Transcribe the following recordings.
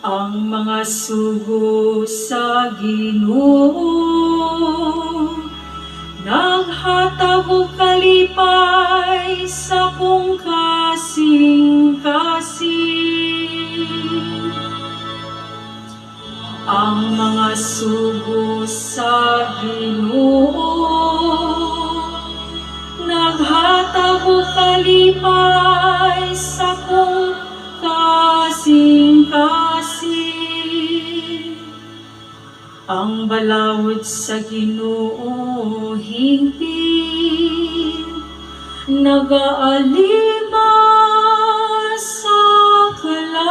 Ang mga sugo sa Ginoo naghatag og kalipay sa kong kasing-kasing. Ang mga sugo sa Ginoo naghatag og kalipay sa kong kasing-kasing. Ang balawod sa Ginoo hingpit, nagaalima sa kalat.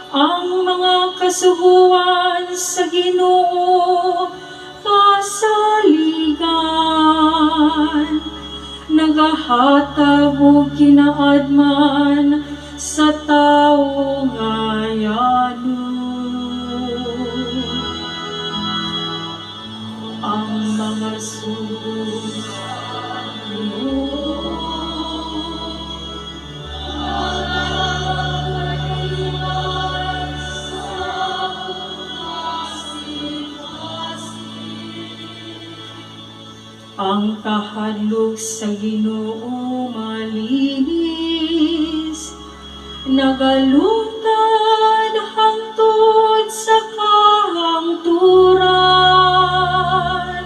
Ang mga kasuguan sa Ginoo kasaligan, nagahatag og kinaadman sa tawo ngayanon. Ang mga sugo sa Ginoo naghatag sa kasing-kasing. Ang kahadlok sa Ginoo malinis, nagalungtad hangtod sa kahangturan.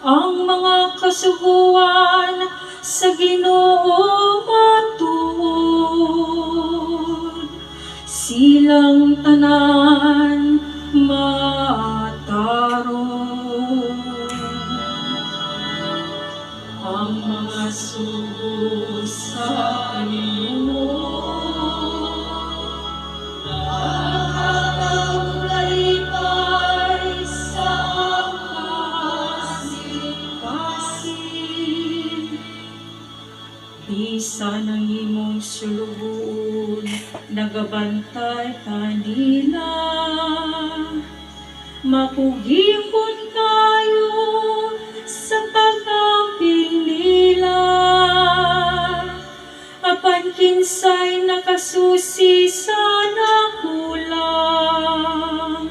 Ang mga kasuguan sa Ginoo matuod, silang tanan matarong. Ang mga sugo sa Ginoo naghatag og kalipay sa kasing-kasing. Bisan ang imong sulugoon nagabantay kanila, makugihon kayo sa pag-amping nila. Apan kinsay nakasusi sa nakulang,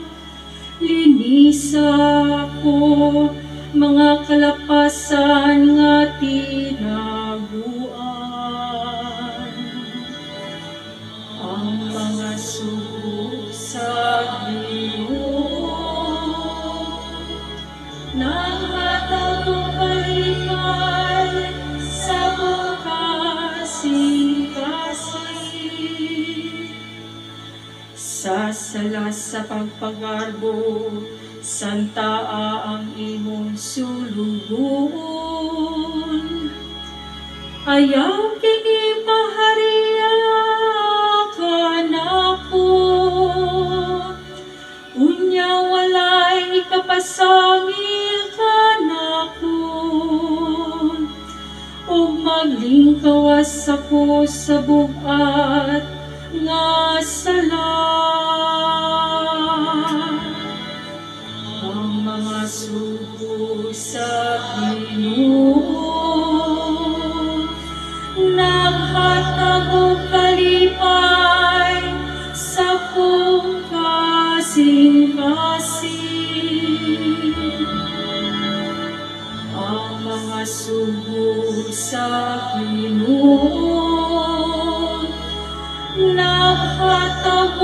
linisa ko mga kalapasan nga tinaguan. Ang mga sugo sa Ginoo naghatag og kalipay sa kong kasing-kasing. Sa sala sa pagpagarbo, santaa ang imong sulugoon. Ayaw kini pahariya kanako, unya walay ikapasangil kanako. Ug maglingkawas ako sa bugat nga sala. Ang mga sugo sa Ginoo naghatag og kalipay sa kong kasing-kasing. Ang mga sugo sa Ginoo naghatag